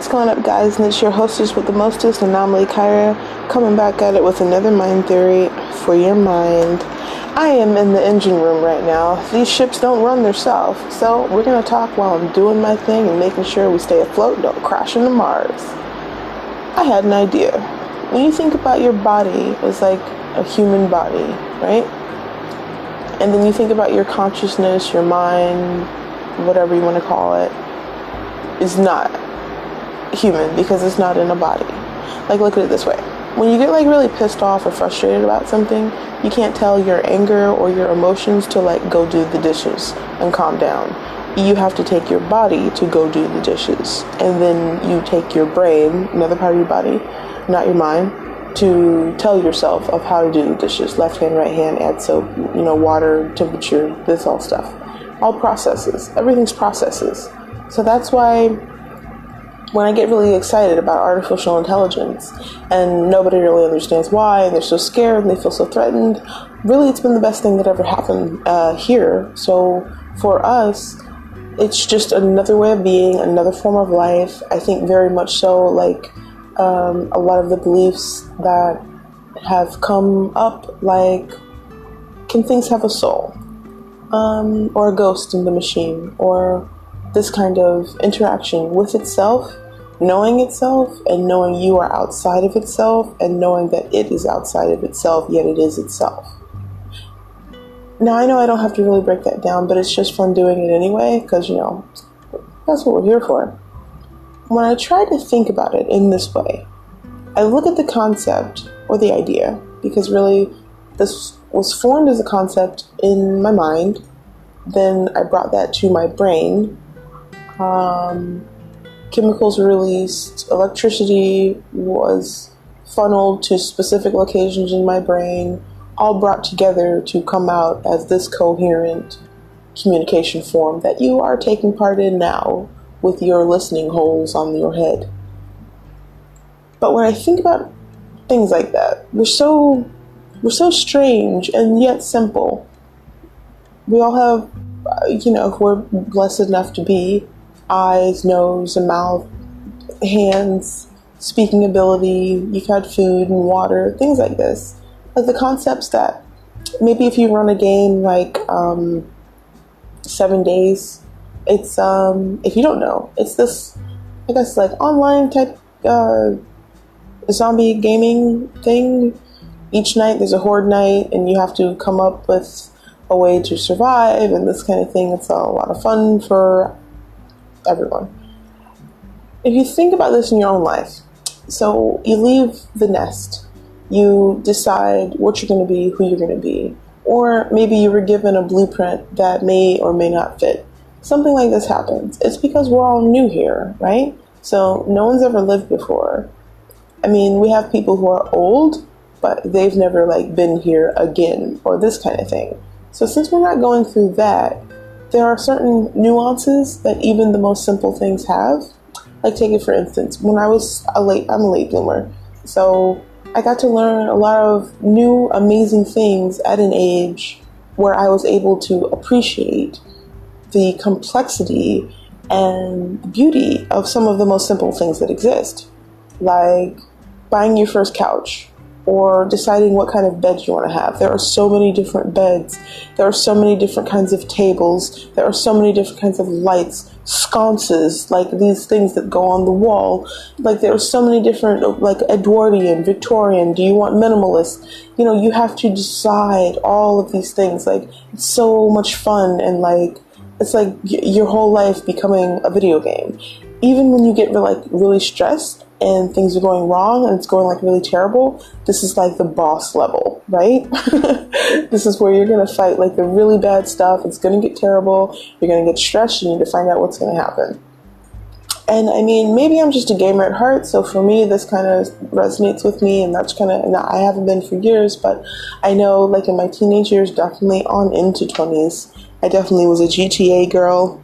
going up, guys? And it's your hostess with the mostest, Anomalycyra, coming back at it with another mind theory for your mind. I am in the engine room right now. These ships don't run themselves, so we're going to talk while I'm doing my thing and making sure we stay afloat and don't crash into Mars. I had an idea. When you think about your body as like a human body, right? And then you think about your consciousness, your mind, whatever you want to call it, is not human because it's not in a body. Like, look at it this way. When you get like really pissed off or frustrated about something, you can't tell your anger or your emotions to like go do the dishes and calm down. You have to take your body to go do the dishes. And then you take your brain, another part of your body, not your mind, to tell yourself of how to do the dishes. Left hand, right hand, add soap, water, temperature, this all stuff. All processes. Everything's processes. So that's why when I get really excited about artificial intelligence and nobody really understands why, and they're so scared and they feel so threatened, really it's been the best thing that ever happened here. So for us, it's just another way of being, another form of life. I think very much so like a lot of the beliefs that have come up, like, can things have a soul? Or a ghost in the machine, or this kind of interaction with itself, knowing itself, and knowing you are outside of itself, and knowing that it is outside of itself, yet it is itself. Now, I know I don't have to really break that down, but it's just fun doing it anyway, because, that's what we're here for. When I try to think about it in this way, I look at the concept, or the idea, because really, this was formed as a concept in my mind, then I brought that to my brain. Chemicals were released, electricity was funneled to specific locations in my brain, all brought together to come out as this coherent communication form that you are taking part in now with your listening holes on your head. But when I think about things like that, we're so strange and yet simple. We all have, if we're blessed enough to be, eyes, nose, and mouth, hands, speaking ability, you've had food and water, things like this. Like the concepts that maybe if you run a game like 7 days, it's, if you don't know, it's this, I guess, like online type zombie gaming thing. Each night there's a horde night and you have to come up with a way to survive and this kind of thing. It's a lot of fun for everyone. If you think about this in your own life, so you leave the nest, you decide what you're going to be, who you're going to be, or maybe you were given a blueprint that may or may not fit. Something like this happens. It's because we're all new here, right? So no one's ever lived before. I mean, we have people who are old, but they've never been here again, or this kind of thing. So since we're not going through that, there are certain nuances that even the most simple things have. Like, take it for instance, when I'm a late bloomer. So I got to learn a lot of new, amazing things at an age where I was able to appreciate the complexity and the beauty of some of the most simple things that exist. Like buying your first couch, or deciding what kind of bed you want to have. There are so many different beds. There are so many different kinds of tables. There are so many different kinds of lights, sconces, like these things that go on the wall. Like there are so many different, like Edwardian, Victorian. Do you want minimalist? You have to decide all of these things. Like, it's so much fun, and it's like your whole life becoming a video game. Even when you get really stressed and things are going wrong and it's going really terrible, this is like the boss level, right? This is where you're going to fight the really bad stuff. It's going to get terrible. You're going to get stressed. You need to find out what's going to happen. And I mean, maybe I'm just a gamer at heart. So for me, this kind of resonates with me, and that's I haven't been for years, but I know in my teenage years, definitely on into 20s, I definitely was a GTA girl.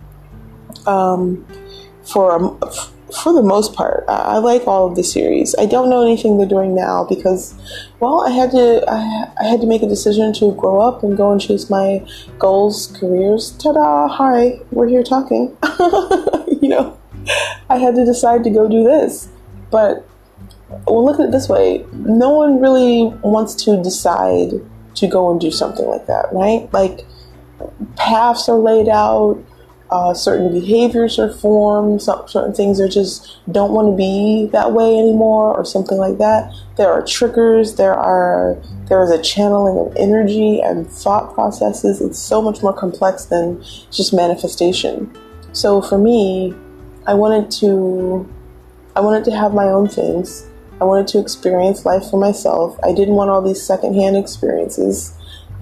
For the most part, I like all of the series. I don't know anything they're doing now because, I had to make a decision to grow up and go and chase my goals, careers. Ta-da! Hi, we're here talking. I had to decide to go do this. But, well, look at it this way. No one really wants to decide to go and do something like that, right? Like, paths are laid out, certain behaviors are formed, certain things are just don't want to be that way anymore, or something like that. There are triggers. There is a channeling of energy and thought processes. It's so much more complex than just manifestation. So for me, I wanted to have my own things. I wanted to experience life for myself. I didn't want all these secondhand experiences.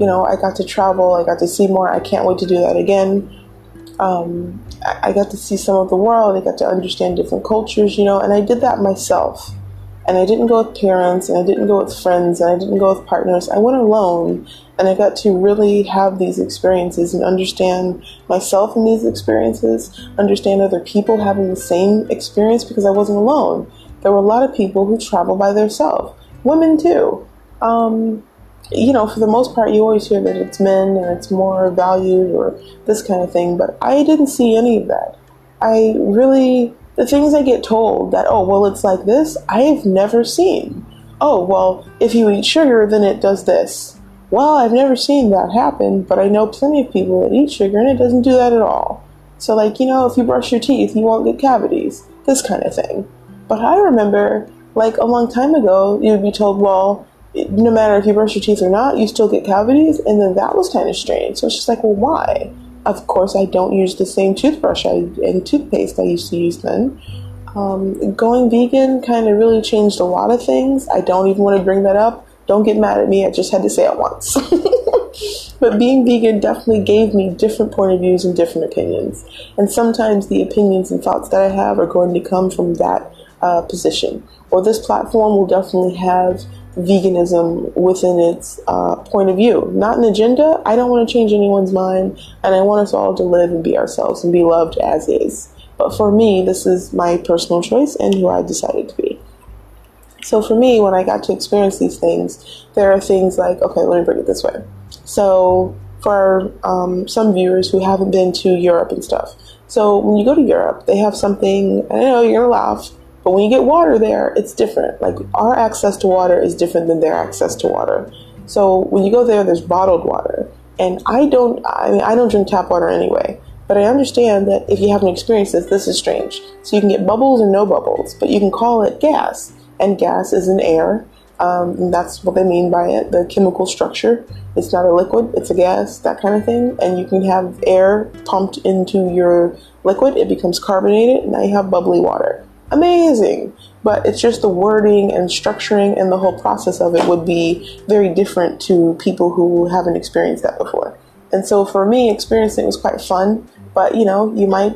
I got to travel. I got to see more. I can't wait to do that again. I got to see some of the world. I got to understand different cultures, and I did that myself. And I didn't go with parents, and I didn't go with friends, and I didn't go with partners. I went alone, and I got to really have these experiences and understand myself in these experiences, understand other people having the same experience, because I wasn't alone. There were a lot of people who travel by themselves. Women too. For the most part, you always hear that it's men and it's more valued or this kind of thing, but I didn't see any of that. The things I get told that, oh, well, it's like this, I've never seen. Oh, well, if you eat sugar, then it does this. Well, I've never seen that happen, but I know plenty of people that eat sugar and it doesn't do that at all. So, if you brush your teeth, you won't get cavities, this kind of thing. But I remember, a long time ago, you would be told, well, no matter if you brush your teeth or not, you still get cavities, and then that was kind of strange. So it's just well, why? Of course, I don't use the same toothbrush and toothpaste I used to use then. Going vegan kind of really changed a lot of things. I don't even want to bring that up. Don't get mad at me. I just had to say it once. But being vegan definitely gave me different point of views and different opinions. And sometimes the opinions and thoughts that I have are going to come from that position. Or this platform will definitely have veganism within its point of view. Not an agenda. I don't want to change anyone's mind, and I want us all to live and be ourselves and be loved as is. But for me, this is my personal choice and who I decided to be. So for me, when I got to experience these things, there are things like, okay, let me bring it this way. So for some viewers who haven't been to Europe and stuff. So when you go to Europe, they have something, I know you're going to laugh, but when you get water there, it's different. Our access to water is different than their access to water. So when you go there, there's bottled water. And I don't drink tap water anyway. But I understand that if you haven't experienced this is strange. So you can get bubbles or no bubbles, but you can call it gas. And gas is an air. And that's what they mean by it, the chemical structure. It's not a liquid, it's a gas, that kind of thing. And you can have air pumped into your liquid. It becomes carbonated, and now you have bubbly water. Amazing. But it's just the wording and structuring and the whole process of it would be very different to people who haven't experienced that before. And so for me, experiencing it was quite fun, but you might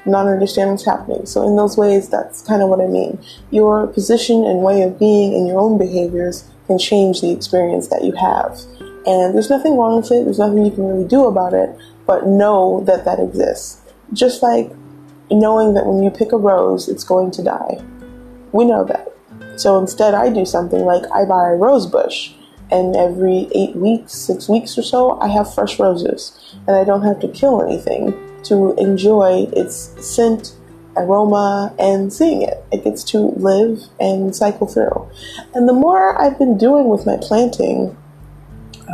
not understand what's happening. So in those ways, that's kind of what I mean. Your position and way of being and your own behaviors can change the experience that you have. And there's nothing wrong with it. There's nothing you can really do about it, but know that that exists. Just like knowing that when you pick a rose, it's going to die. We know that. So instead, I do something like I buy a rose bush, and every 8 weeks, 6 weeks or so, I have fresh roses, and I don't have to kill anything to enjoy its scent, aroma, and seeing it. It gets to live and cycle through. And the more I've been doing with my planting,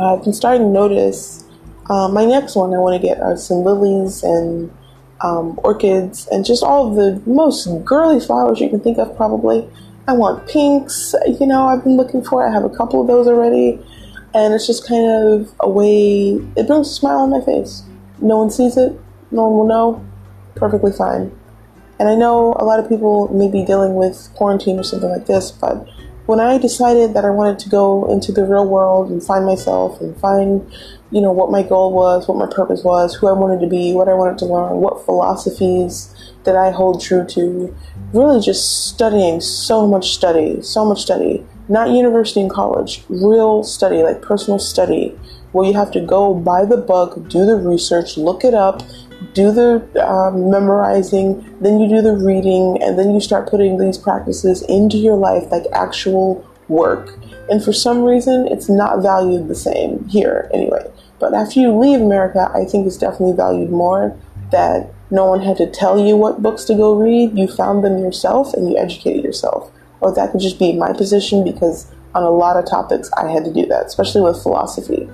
I've been starting to notice my next one I want to get are some lilies and orchids, and just all of the most girly flowers you can think of probably. I want pinks, I've been looking for. I have a couple of those already, and it's just kind of a way, it brings a smile on my face. No one sees it, no one will know, perfectly fine. And I know a lot of people may be dealing with quarantine or something like this, but when I decided that I wanted to go into the real world and find myself and find, what my goal was, what my purpose was, who I wanted to be, what I wanted to learn, what philosophies that I hold true to, really just studying so much study, not university and college, real study, like personal study, where you have to go buy the book, do the research, look it up, do the memorizing, then you do the reading, and then you start putting these practices into your life like actual work. And for some reason, it's not valued the same here anyway. But after you leave America, I think it's definitely valued more that No one had to tell you what books to go read. You found them yourself and you educated yourself. Or that could just be my position, because on a lot of topics I had to do that, especially with philosophy.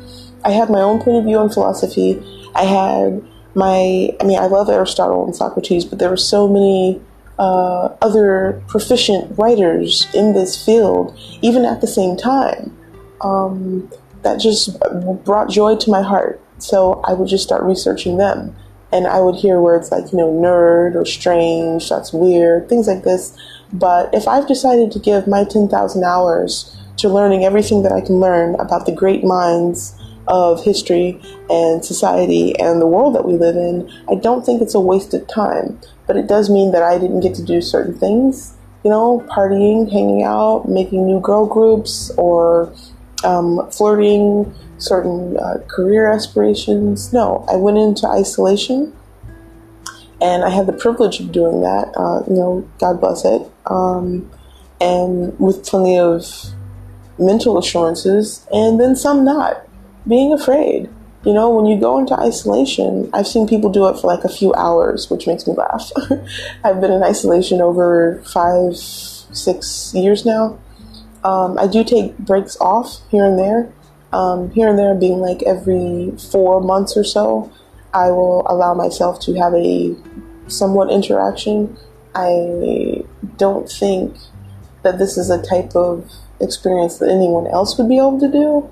I had my own point of view on philosophy. I love Aristotle and Socrates, but there were so many other proficient writers in this field, even at the same time, that just brought joy to my heart. So I would just start researching them. And I would hear words like, nerd or strange, that's weird, things like this. But if I've decided to give my 10,000 hours to learning everything that I can learn about the great minds of history and society and the world that we live in, I don't think it's a waste of time. But it does mean that I didn't get to do certain things, partying, hanging out, making new girl groups, or flirting, certain career aspirations. No, I went into isolation, and I had the privilege of doing that, God bless it, and with plenty of mental assurances, and then some not. Being afraid. When you go into isolation, I've seen people do it for like a few hours, which makes me laugh. I've been in isolation over 5-6 years now. I do take breaks off here and there, being like every 4 months or so. I will allow myself to have a somewhat interaction. I don't think that this is a type of experience that anyone else would be able to do.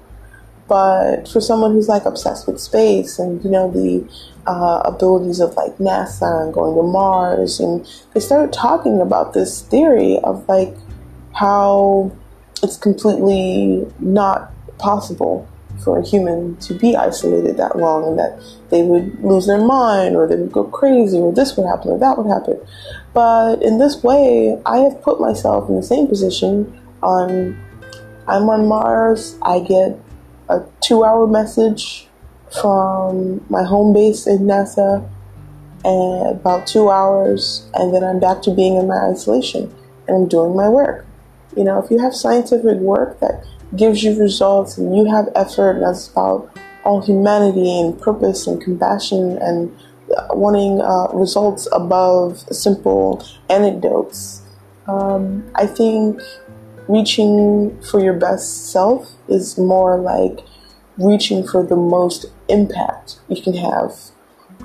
But for someone who's like obsessed with space and, the abilities of like NASA and going to Mars, and they started talking about this theory of like how it's completely not possible for a human to be isolated that long, and that they would lose their mind, or they would go crazy, or this would happen or that would happen. But in this way, I have put myself in the same position. I'm on Mars. I get a 2-hour message from my home base in NASA, and about 2 hours, and then I'm back to being in my isolation, and I'm doing my work. If you have scientific work that gives you results, and you have effort, and that's about all humanity and purpose and compassion and wanting results above simple anecdotes, I think reaching for your best self is more like reaching for the most impact you can have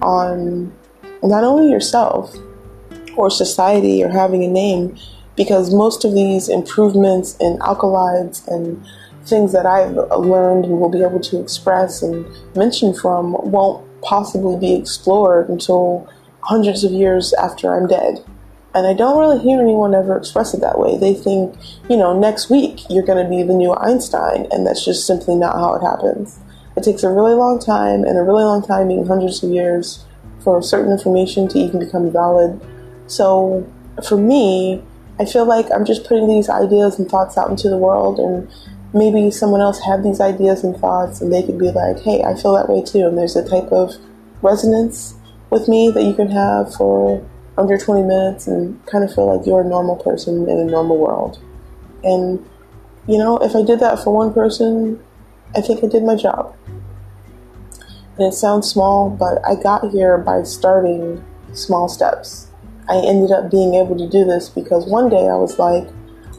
on not only yourself or society or having a name, because most of these improvements in alkalides and things that I've learned and will be able to express and mention from won't possibly be explored until hundreds of years after I'm dead. And I don't really hear anyone ever express it that way. They think, next week you're going to be the new Einstein, and that's just simply not how it happens. It takes a really long time, and a really long time, meaning hundreds of years, for certain information to even become valid. So for me, I feel like I'm just putting these ideas and thoughts out into the world, and maybe someone else had these ideas and thoughts, and they could be like, hey, I feel that way too. And there's a type of resonance with me that you can have for under 20 minutes and kind of feel like you're a normal person in a normal world. And, if I did that for one person, I think I did my job. And it sounds small, but I got here by starting small steps. I ended up being able to do this because one day I was like,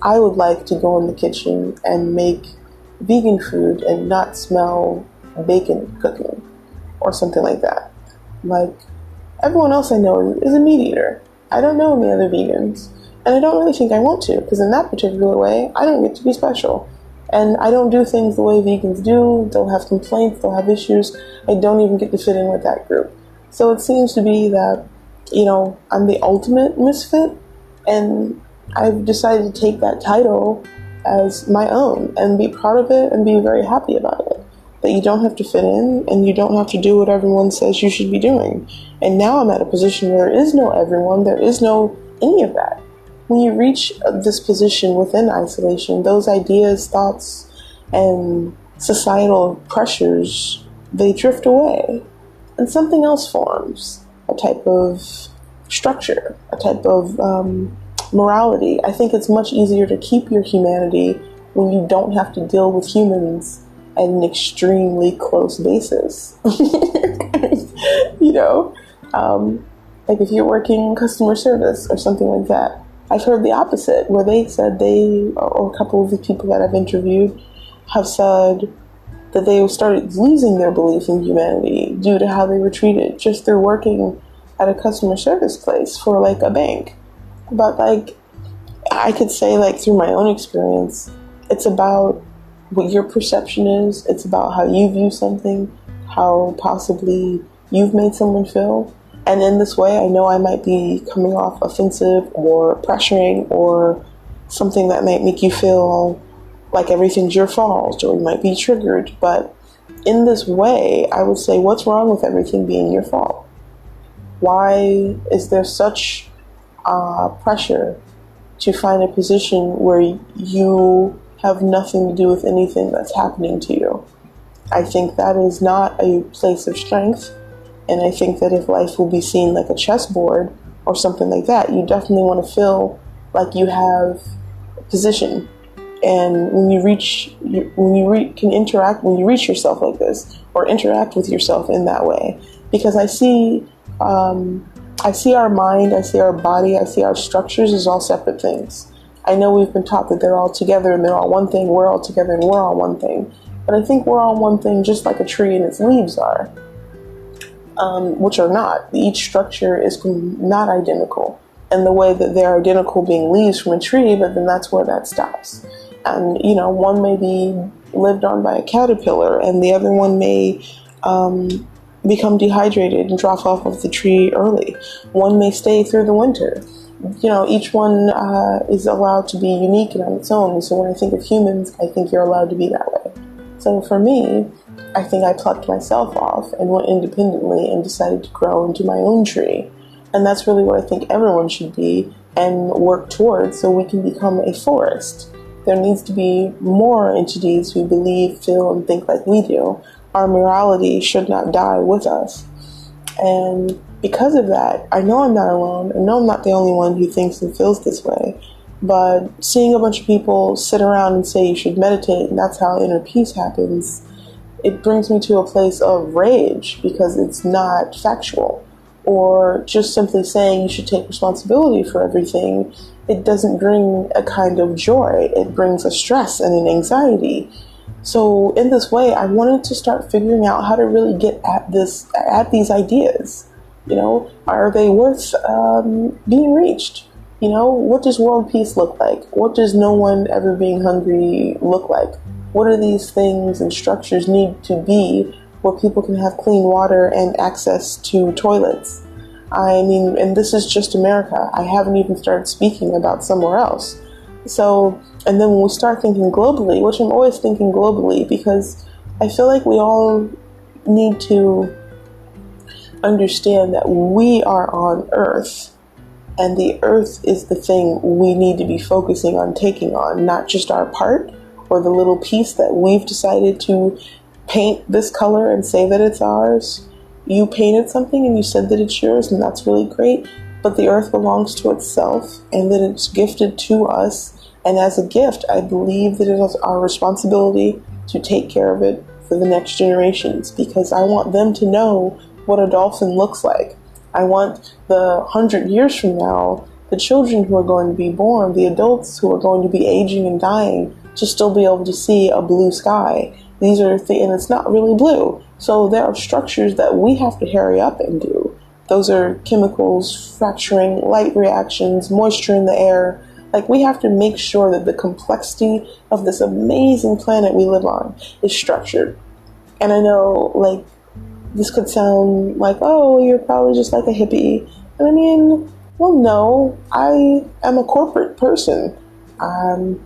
I would like to go in the kitchen and make vegan food and not smell bacon cooking or something like that. Like, everyone else I know is a meat eater. I don't know any other vegans. And I don't really think I want to, because in that particular way, I don't get to be special. And I don't do things the way vegans do. They'll have complaints, they'll have issues. I don't even get to fit in with that group. So it seems to be that, I'm the ultimate misfit. And I've decided to take that title as my own and be proud of it and be very happy about it. That you don't have to fit in and you don't have to do what everyone says you should be doing. And now I'm at a position where there is no everyone, there is no any of that. When you reach this position within isolation, those ideas, thoughts, and societal pressures, they drift away. And something else forms, a type of structure, a type of morality. I think it's much easier to keep your humanity when you don't have to deal with humans at an extremely close basis. Like if you're working in customer service or something like that. I've heard the opposite, where they said or a couple of the people that I've interviewed have said that they started losing their belief in humanity due to how they were treated just through working at a customer service place for like a bank. But like, I could say like through my own experience, it's about what your perception is. It's about how you view something, how possibly you've made someone feel. And in this way, I know I might be coming off offensive or pressuring or something that might make you feel like everything's your fault or you might be triggered. But in this way, I would say, what's wrong with everything being your fault? Why is there such pressure to find a position where you have nothing to do with anything that's happening to you? I think that is not a place of strength. And I think that if life will be seen like a chessboard or something like that, you definitely want to feel like you have a position. And when you reach yourself like this, or interact with yourself in that way, because I see our mind, I see our body, I see our structures as all separate things. I know we've been taught that they're all together and they're all one thing, we're all together and we're all one thing. But I think we're all one thing just like a tree and its leaves are, which are not. Each structure is not identical. And the way that they're identical being leaves from a tree, but then that's where that stops. And, one may be lived on by a caterpillar and the other one may become dehydrated and drop off of the tree early. One may stay through the winter. Each one is allowed to be unique and on its own. So when I think of humans, I think you're allowed to be that way. So for me, I think I plucked myself off and went independently and decided to grow into my own tree. And that's really what I think everyone should be and work towards, so we can become a forest. There needs to be more entities who believe, feel, and think like we do. Our morality should not die with us. And because of that, I know I'm not alone. I know I'm not the only one who thinks and feels this way. But seeing a bunch of people sit around and say you should meditate and that's how inner peace happens, it brings me to a place of rage because it's not factual. Or just simply saying you should take responsibility for everything, it doesn't bring a kind of joy. It brings a stress and an anxiety. So in this way, I wanted to start figuring out how to really get at these ideas. Are they worth being reached? What does world peace look like? What does no one ever being hungry look like? What are these things and structures need to be where people can have clean water and access to toilets? I mean, and this is just America. I haven't even started speaking about somewhere else. So, and then when we start thinking globally, which I'm always thinking globally because I feel like we all need to understand that we are on Earth. And the earth is the thing we need to be focusing on taking on, not just our part or the little piece that we've decided to paint this color and say that it's ours. You painted something and you said that it's yours, and that's really great. But the earth belongs to itself and that it's gifted to us. And as a gift, I believe that it is our responsibility to take care of it for the next generations, because I want them to know what a dolphin looks like. I want the 100 years from now, the children who are going to be born, the adults who are going to be aging and dying, to still be able to see a blue sky. These are and it's not really blue. So there are structures that we have to hurry up and do. Those are chemicals, fracturing, light reactions, moisture in the air. Like, we have to make sure that the complexity of this amazing planet we live on is structured. And I know, like, this could sound like, oh, you're probably just like a hippie. And I mean, well, no, I am a corporate person. I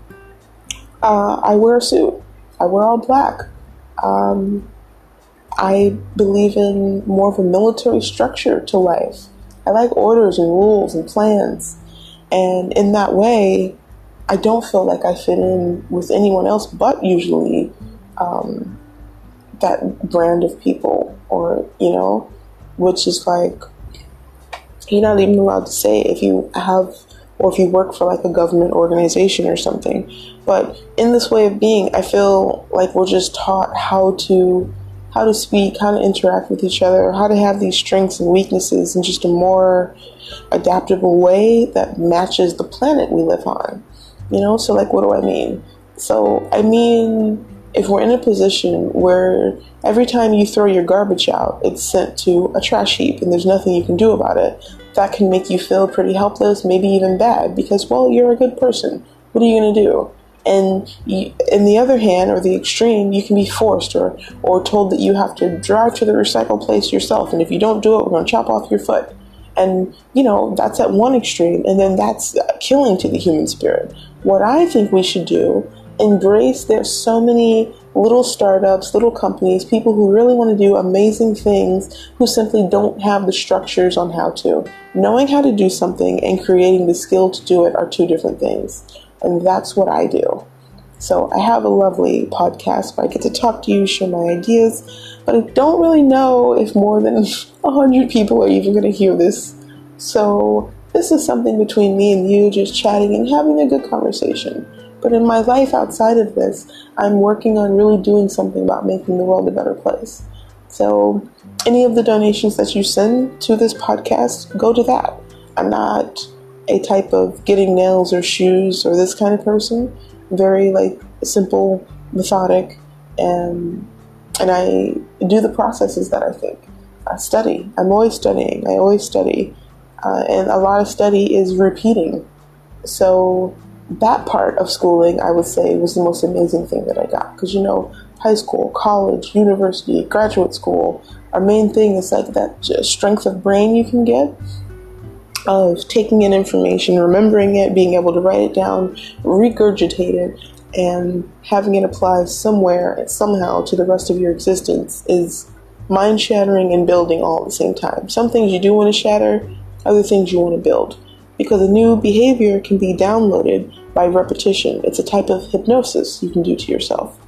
wear a suit. I wear all black. I believe in more of a military structure to life. I like orders and rules and plans. And in that way, I don't feel like I fit in with anyone else but usually that brand of people. Or, which is like, you're not even allowed to say if you have, or if you work for like a government organization or something. But in this way of being, I feel like we're just taught how to how to speak, how to interact with each other, how to have these strengths and weaknesses in just a more adaptable way that matches the planet we live on. So like, what do I mean? So I mean, if we're in a position where every time you throw your garbage out, it's sent to a trash heap and there's nothing you can do about it, that can make you feel pretty helpless, maybe even bad, because, well, you're a good person. What are you going to do? And in the other hand, or the extreme, you can be forced or told that you have to drive to the recycle place yourself, and if you don't do it, we're going to chop off your foot. And, that's at one extreme, and then that's killing to the human spirit. What I think we should do, embrace, there's so many little startups, little companies, people who really want to do amazing things who simply don't have the structures on how to. Knowing how to do something and creating the skill to do it are two different things. And that's what I do. So I have a lovely podcast where I get to talk to you, share my ideas, but I don't really know if more than 100 people are even going to hear this. So this is something between me and you, just chatting and having a good conversation. But in my life outside of this, I'm working on really doing something about making the world a better place. So any of the donations that you send to this podcast, go to that. I'm not a type of getting nails or shoes or this kind of person. Very simple, methodic, and I do the processes that I think. I study. I'm always studying. I always study. And a lot of study is repeating. So that part of schooling, I would say, was the most amazing thing that I got. Because, high school, college, university, graduate school, our main thing is that strength of brain you can get of taking in information, remembering it, being able to write it down, regurgitate it, and having it apply somewhere and somehow to the rest of your existence is mind-shattering and building all at the same time. Some things you do want to shatter, other things you want to build. Because a new behavior can be downloaded by repetition. It's a type of hypnosis you can do to yourself.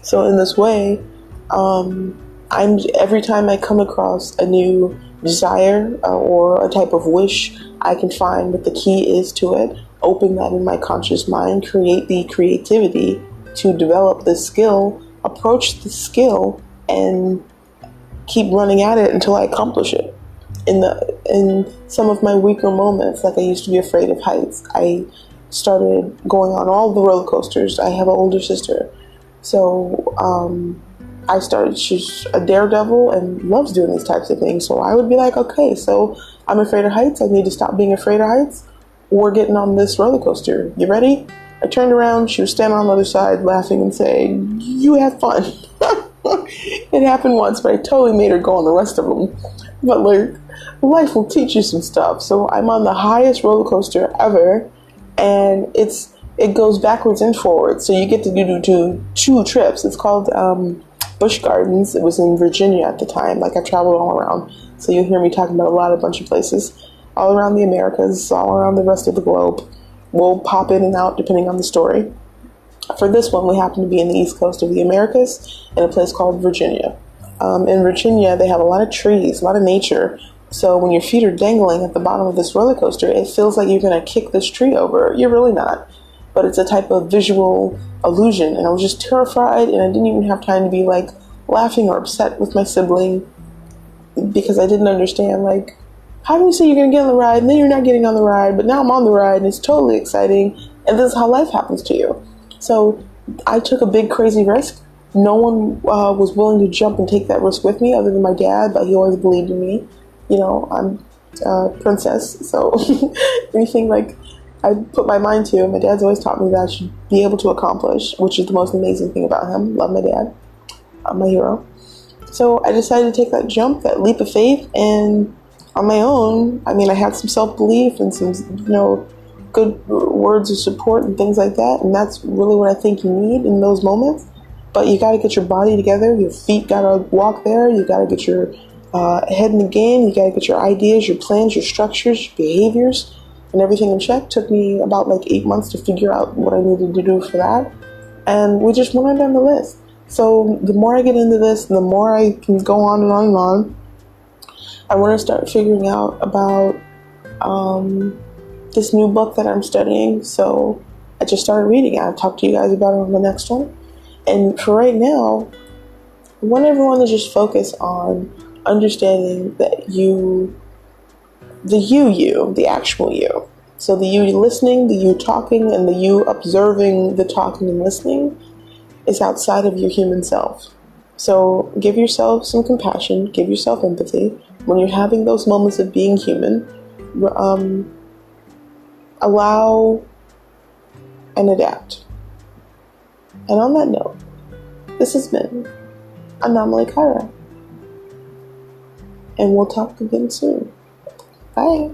So in this way, every time I come across a new desire or a type of wish, I can find what the key is to it, open that in my conscious mind, create the creativity to develop the skill, approach the skill, and keep running at it until I accomplish it. In some of my weaker moments, like I used to be afraid of heights, I started going on all the roller coasters. I have an older sister, so she's a daredevil and loves doing these types of things. So I would be like, okay, so I'm afraid of heights. I need to stop being afraid of heights. We're getting on this roller coaster. You ready? I turned around. She was standing on the other side laughing and saying, you have fun. It happened once, but I totally made her go on the rest of them. But life will teach you some stuff. So I'm on the highest roller coaster ever, and it goes backwards and forwards. So you get to do two trips. It's called Busch Gardens. It was in Virginia at the time. I traveled all around. So you'll hear me talking about a bunch of places all around the Americas, all around the rest of the globe. We'll pop in and out depending on the story. For this one, we happen to be in the east coast of the Americas in a place called Virginia. In Virginia, they have a lot of trees, a lot of nature. So when your feet are dangling at the bottom of this roller coaster, it feels like you're going to kick this tree over. You're really not. But it's a type of visual illusion. And I was just terrified, and I didn't even have time to be laughing or upset with my sibling because I didn't understand, how do you say you're going to get on the ride and then you're not getting on the ride, but now I'm on the ride and it's totally exciting, and this is how life happens to you. So I took a big crazy risk. No one was willing to jump and take that risk with me other than my dad, but he always believed in me. I'm a princess, so anything I put my mind to, my dad's always taught me that I should be able to accomplish, which is the most amazing thing about him. Love my dad. My hero. So I decided to take that jump, that leap of faith, and on my own, I had some self-belief and some, good words of support and things like that, and that's really what I think you need in those moments. But you got to get your body together, your feet got to walk there, you got to get your head in the game, you got to get your ideas, your plans, your structures, your behaviors, and everything in check. Took me about 8 months to figure out what I needed to do for that, and we just went on down the list. So the more I get into this, the more I can go on and on and on. I want to start figuring out about this new book that I'm studying. So I just started reading it. I'll talk to you guys about it on the next one. And for right now, want everyone to just focus on understanding that the actual you. So the you listening, the you talking, and the you observing the talking and listening is outside of your human self. So give yourself some compassion, give yourself empathy. When you're having those moments of being human, allow and adapt. And on that note, this has been Anomalycyra. And we'll talk again soon. Bye.